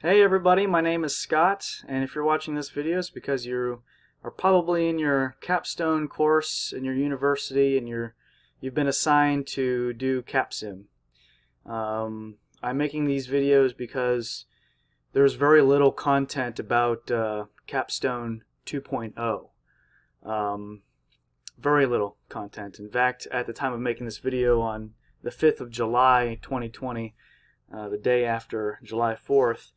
Hey everybody, my name is Scott, and if you're watching this video it's because you are probably in your Capstone course in your university and you've been assigned to do CapSim. I'm making these videos because there's very little content about Capstone 2.0. Very little content. In fact, at the time of making this video on the 5th of July 2020, the day after July 4th,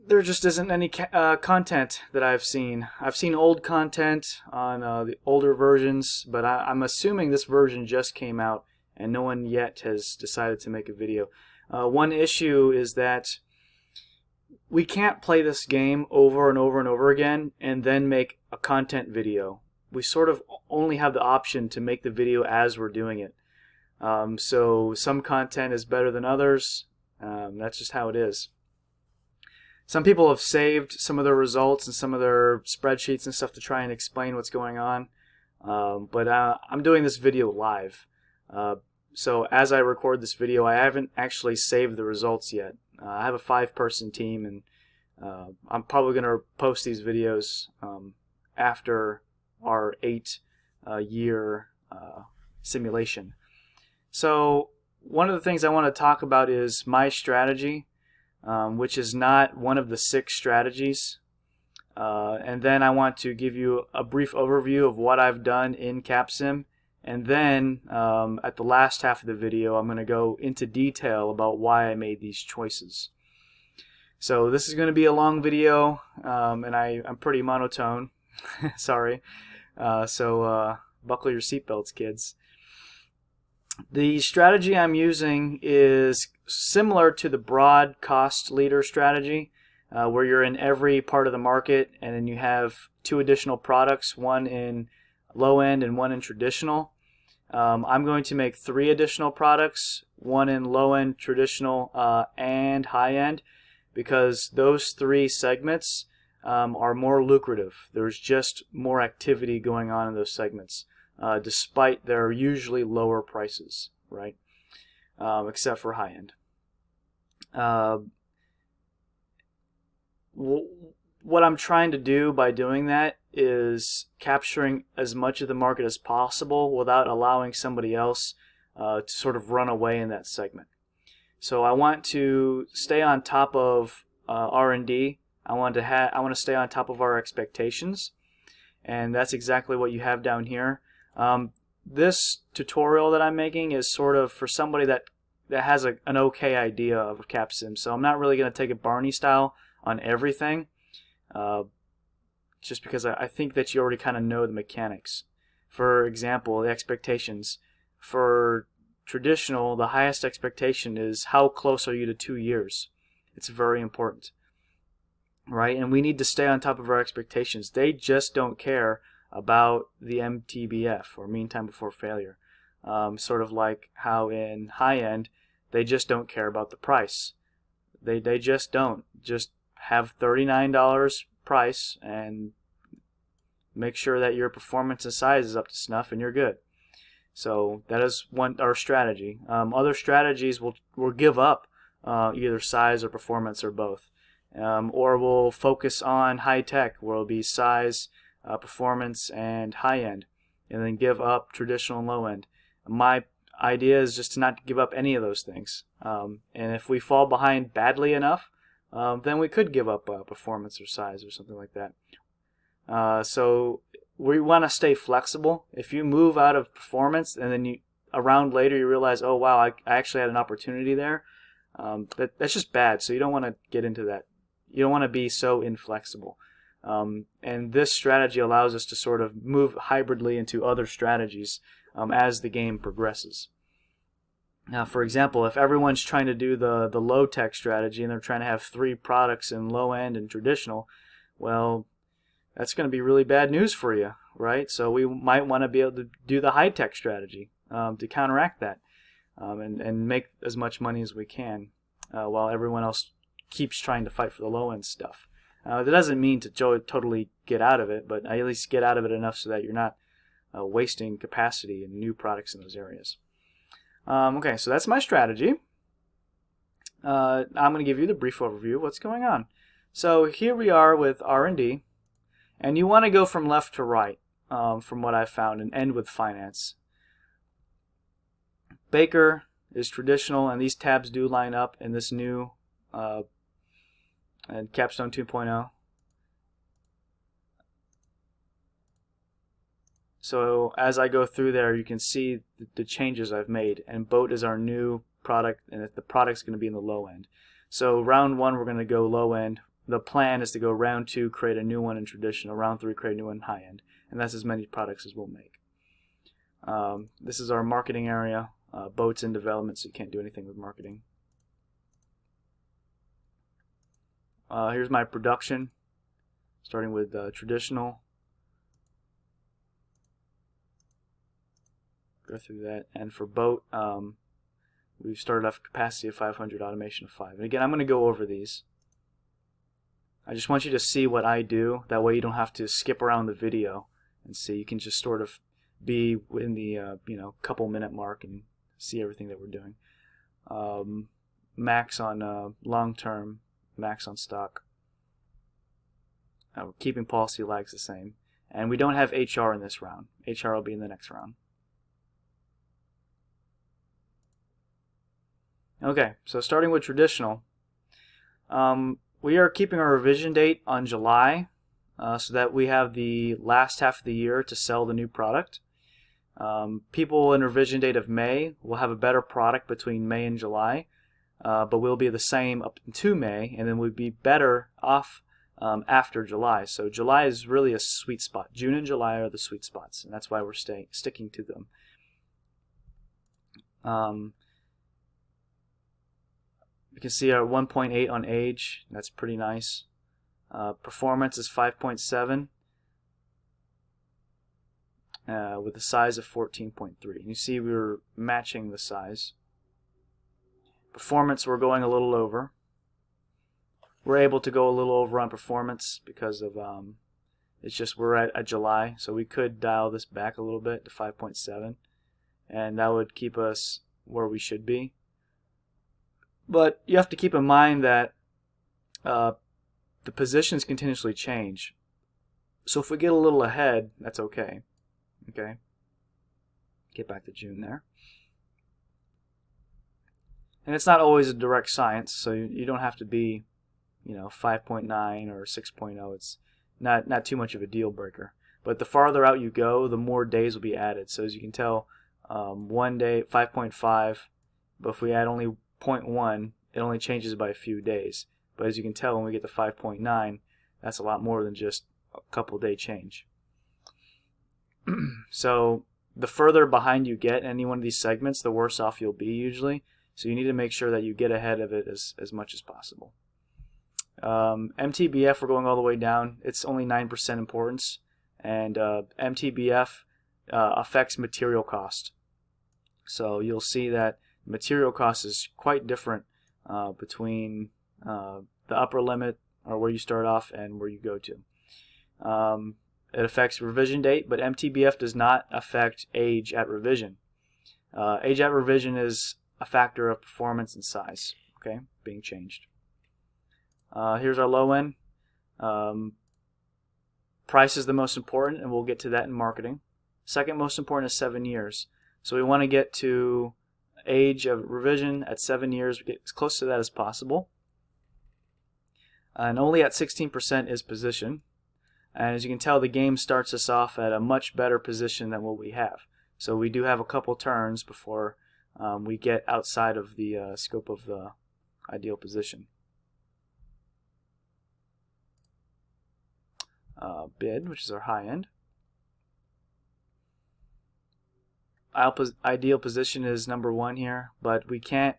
there just isn't any content that I've seen. I've seen old content on the older versions, but I'm assuming this version just came out and no one yet has decided to make a video. One issue is that we can't play this game over and over and over again and then make a content video. We sort of only have the option to make the video as we're doing it. So some content is better than others. That's just how it is. Some people have saved some of their results and some of their spreadsheets and stuff to try and explain what's going on. But I'm doing this video live. So as I record this video, I haven't actually saved the results yet. I have a 5-person team, and I'm probably going to post these videos after our 8-year simulation. So one of the things I want to talk about is my strategy, which is not one of the 6 strategies. And then I want to give you a brief overview of what I've done in CapSim. And then at the last half of the video, I'm going to go into detail about why I made these choices. So this is going to be a long video, and I'm pretty monotone. Sorry. So buckle your seatbelts, kids. The strategy I'm using is similar to the broad cost leader strategy, where you're in every part of the market and then you have 2 additional products, one in low end and one in traditional. I'm going to make 3 additional products, one in low end, traditional, and high end, because those 3 segments are more lucrative. There's just more activity going on in those segments, despite their usually lower prices, right? Except for high end. What I'm trying to do by doing that is capturing as much of the market as possible without allowing somebody else to sort of run away in that segment. So I want to stay on top of R&D. I want to stay on top of our expectations, and that's exactly what you have down here. This tutorial that I'm making is sort of for somebody that has an okay idea of CapSim. So I'm not really going to take it Barney style on everything, just because I think that you already kind of know the mechanics. For example, the expectations. For traditional, the highest expectation is how close are you to 2 years. It's very important, right? And we need to stay on top of our expectations. They just don't care about the MTBF, or mean time before failure. Sort of like how in high end they just don't care about the price. They just don't. Just have $39 price and make sure that your performance and size is up to snuff and you're good. So that is our strategy. Other strategies will give up either size or performance or both. Or we'll focus on high tech, where it'll be size, performance, and high end, and then give up traditional and low end. My idea is just to not give up any of those things. And if we fall behind badly enough, then we could give up performance or size or something like that. So we want to stay flexible. If you move out of performance and then a round later you realize, oh wow, I actually had an opportunity there, that's just bad. So you don't want to get into that. You don't want to be so inflexible. And this strategy allows us to sort of move hybridly into other strategies as the game progresses. Now, for example, if everyone's trying to do the low-tech strategy and they're trying to have 3 products in low-end and traditional, well, that's going to be really bad news for you, right? So we might want to be able to do the high-tech strategy to counteract that and make as much money as we can while everyone else keeps trying to fight for the low-end stuff. That doesn't mean to totally get out of it, but at least get out of it enough so that you're not wasting capacity and new products in those areas. Okay, so that's my strategy. I'm going to give you the brief overview of what's going on. So here we are with R&D, and you want to go from left to right, from what I've found, and end with finance. Baker is traditional, and these tabs do line up in this new and Capstone 2.0. So as I go through there, you can see the changes I've made, and boat is our new product, and the product's going to be in the low end. So round 1 we're going to go low end. The plan is to go round 2, create a new one in traditional, round 3 create a new one in high end, and that's as many products as we'll make. This is our marketing area. Boats in development, so you can't do anything with marketing. Here's my production, starting with traditional. Go through that, and for boat, we've started off capacity of 500, automation of 5. And again, I'm going to go over these. I just want you to see what I do. That way, you don't have to skip around the video and see. You can just sort of be in the couple minute mark and see everything that we're doing. Max on long term, max on stock. Keeping policy lags the same, and we don't have HR in this round. HR will be in the next round. Okay, so starting with traditional, we are keeping our revision date on July, so that we have the last half of the year to sell the new product. People in revision date of May will have a better product between May and July, but we'll be the same up to May, and then we'll be better off after July. So July is really a sweet spot. June and July are the sweet spots, and that's why we're sticking to them. You can see our 1.8 on age. That's pretty nice. Performance is 5.7. With a size of 14.3. You see we're matching the size. Performance, we're going a little over. We're able to go a little over on performance because of it's just we're at July, so we could dial this back a little bit to 5.7, and that would keep us where we should be. But you have to keep in mind that the positions continuously change. So if we get a little ahead, that's okay. Okay, get back to June there. And it's not always a direct science, so you don't have to be, 5.9 or 6.0. It's not too much of a deal breaker. But the farther out you go, the more days will be added. So as you can tell, one day 5.5, but if we add only 0.1, it only changes by a few days. But as you can tell, when we get to 5.9, that's a lot more than just a couple day change. So the further behind you get in any one of these segments, the worse off you'll be usually. So you need to make sure that you get ahead of it as much as possible. MTBF, we're going all the way down. It's only 9% importance, and MTBF affects material cost. So you'll see that material cost is quite different between the upper limit, or where you start off, and where you go to. It affects revision date, but MTBF does not affect age at revision. Age at revision is a factor of performance and size, okay, being changed. Here's our low end. Price is the most important, and we'll get to that in marketing. Second most important is 7 years. So we want to get to age of revision at 7 years, we get as close to that as possible. And only at 16% is position. And as you can tell, the game starts us off at a much better position than what we have. So we do have a couple turns before we get outside of the scope of the ideal position. Bid, which is our high end. Ideal position is number 1 here, but we can't.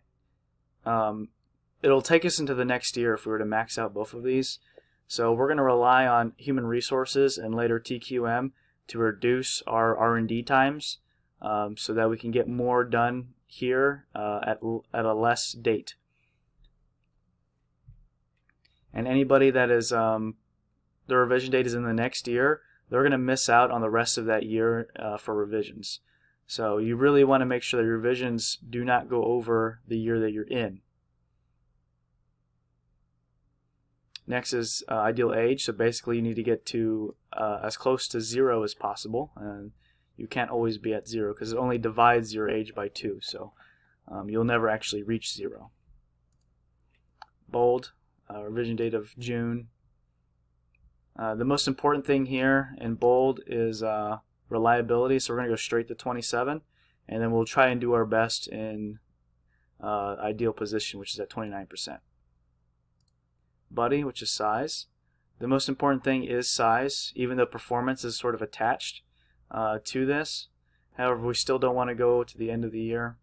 It'll take us into the next year if we were to max out both of these. So we're going to rely on human resources and later TQM to reduce our R&D times, so that we can get more done here at a less date. And anybody that is the revision date is in the next year, they're going to miss out on the rest of that year for revisions. So you really want to make sure that your revisions do not go over the year that you're in. Next is ideal age. So basically you need to get to as close to 0 as possible. And you can't always be at 0 because it only divides your age by 2. So you'll never actually reach 0. Bold, revision date of June. The most important thing here in bold is reliability. So we're going to go straight to 27. And then we'll try and do our best in ideal position, which is at 29%. Buddy, which is size. The most important thing is size, even though performance is sort of attached to this. However, we still don't want to go to the end of the year.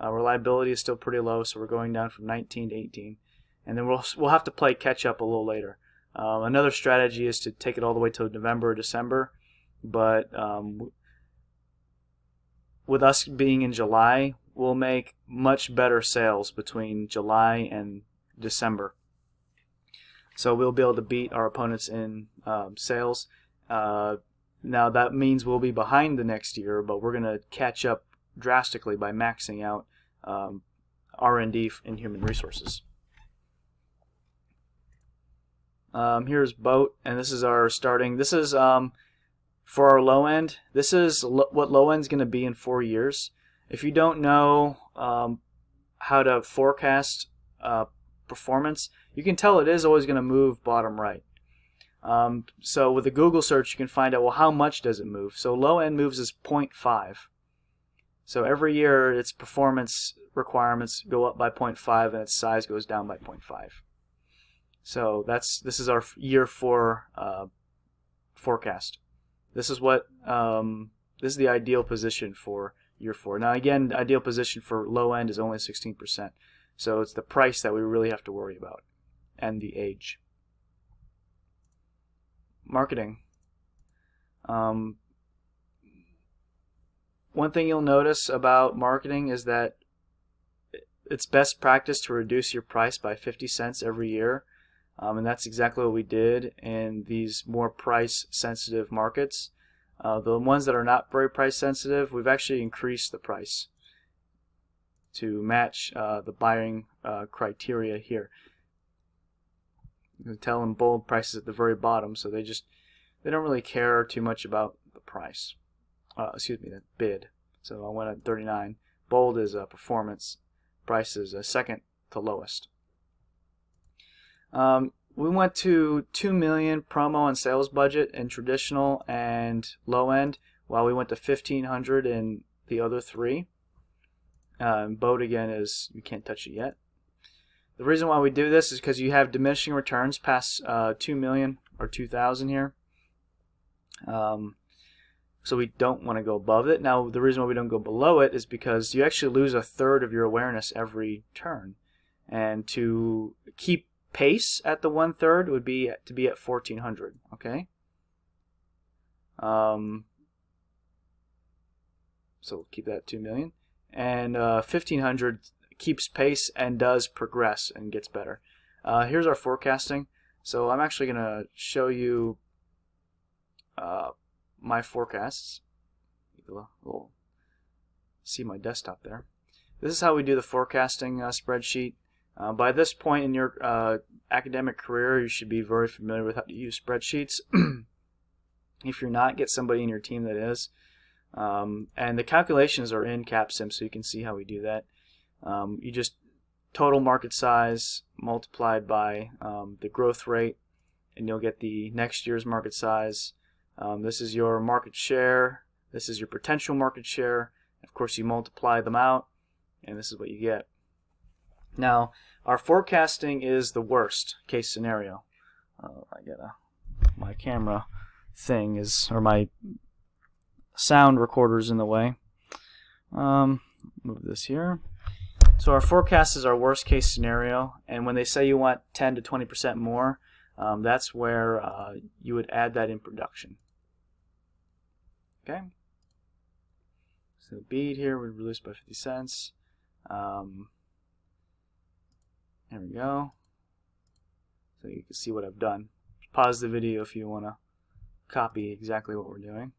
Reliability is still pretty low, so we're going down from 19 to 18. And then we'll have to play catch up a little later. Another strategy is to take it all the way till November or December, but with us being in July, we'll make much better sales between July and December. So we'll be able to beat our opponents in sales. Now that means we'll be behind the next year, but we're going to catch up drastically by maxing out R&D in human resources. Here's boat, and this is our starting. This is for our low end. This is what low end is going to be in 4 years. If you don't know how to forecast performance, you can tell it is always going to move bottom right. So with a Google search, you can find out, well, how much does it move? So low end moves as 0.5. So every year its performance requirements go up by 0.5 and its size goes down by 0.5. So this is our year 4 forecast. This is what this is the ideal position for year 4. Now again, the ideal position for low end is only 16%. So it's the price that we really have to worry about, and the age. Marketing. One thing you'll notice about marketing is that it's best practice to reduce your price by 50 cents every year. And that's exactly what we did in these more price sensitive markets. The ones that are not very price sensitive, we've actually increased the price to match the buying criteria here. You can tell in bold prices at the very bottom, so they don't really care too much about the price. The bid. So I went at 39. Bold is performance. Price is second to lowest. We went to 2 million promo and sales budget in traditional and low end, while we went to 1,500 in the other 3. Boat again is you can't touch it yet. The reason why we do this is because you have diminishing returns past 2 million or 2,000 here. So we don't want to go above it. Now the reason why we don't go below it is because you actually lose 1/3 of your awareness every turn, and to keep pace at the 1/3 would be to be at 1,400. Okay. So we'll keep that at 2 million, and 1,500 keeps pace and does progress and gets better. Here's our forecasting. So I'm actually going to show you my forecasts. We'll see my desktop there. This is how we do the forecasting spreadsheet. By this point in your academic career, you should be very familiar with how to use spreadsheets. If you're not, get somebody in your team that is. And the calculations are in Capstone, so you can see how we do that. You just total market size multiplied by the growth rate, and you'll get the next year's market size. This is your market share. This is your potential market share. Of course, you multiply them out, and this is what you get. Now, our forecasting is the worst case scenario. I got my camera thing is, or my sound recorder's in the way. Move this here. So our forecast is our worst case scenario, and when they say you want 10 to 20% more, that's where you would add that in production. Okay. So the bead here would reduce by 50 cents. There we go. So you can see what I've done. Pause the video if you want to copy exactly what we're doing.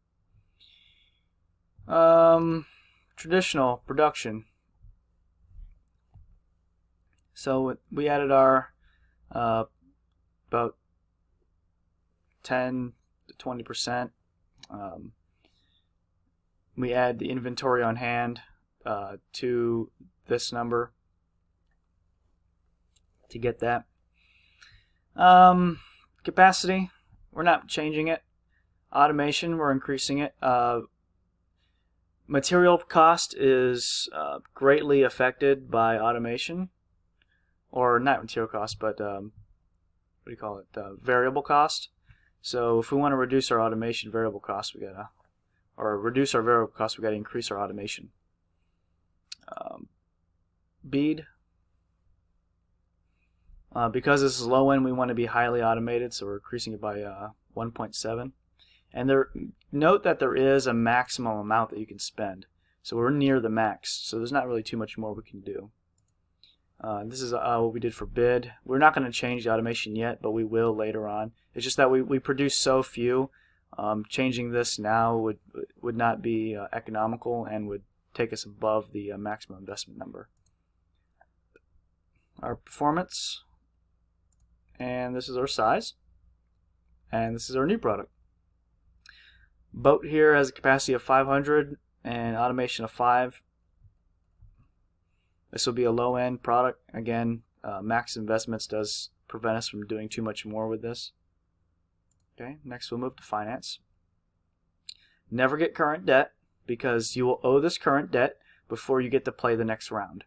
Traditional production. So we added our about 10 to 20%. We add the inventory on hand to this number to get that. Capacity, we're not changing it. Automation, we're increasing it. Material cost is greatly affected by automation, or not material cost, but what do you call it? Variable cost. So if we want to reduce our automation variable cost, we gotta, or reduce our variable cost, we gotta increase our automation. Bead. Because this is low end, we want to be highly automated, so we're increasing it by 1.7. And note that there is a maximum amount that you can spend. So we're near the max, so there's not really too much more we can do. This is what we did for bid. We're not going to change the automation yet, but we will later on. It's just that we produce so few. Changing this now would not be economical and would take us above the maximum investment number. Our performance, and this is our size, and this is our new product. Boat here has a capacity of 500 and automation of 5. This will be a low-end product. Again, max investments does prevent us from doing too much more with this. Okay, next we'll move to finance. Never get current debt, because you will owe this current debt before you get to play the next round.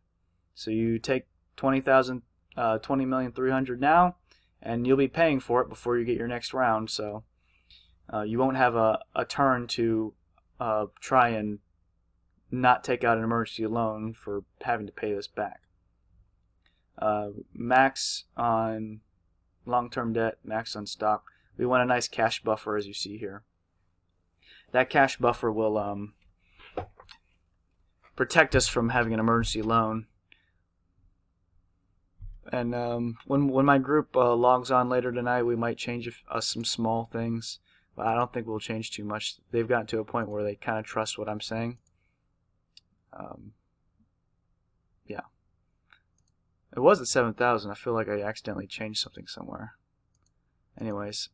So you take 20,300,000 now, and you'll be paying for it before you get your next round. So you won't have a turn to try and not take out an emergency loan for having to pay this back. Max on long-term debt, max on stock. We want a nice cash buffer, as you see here. That cash buffer will protect us from having an emergency loan. And when my group logs on later tonight, we might change some small things. But I don't think we'll change too much. They've gotten to a point where they kind of trust what I'm saying. Yeah. It was at 7,000. I feel like I accidentally changed something somewhere. Anyways.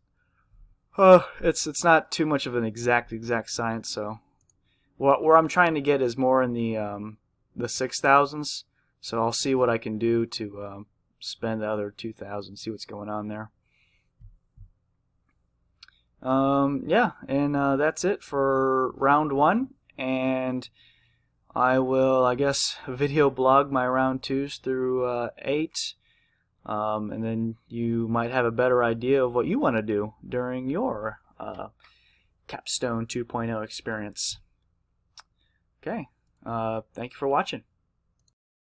It's not too much of an exact science, so where I'm trying to get is more in the 6,000s. So I'll see what I can do to spend the other 2,000, see what's going on there. Yeah, and that's it for round 1, and I will, I guess, video blog my round 2s through 8, and then you might have a better idea of what you want to do during your Capstone 2.0 experience. Okay, thank you for watching.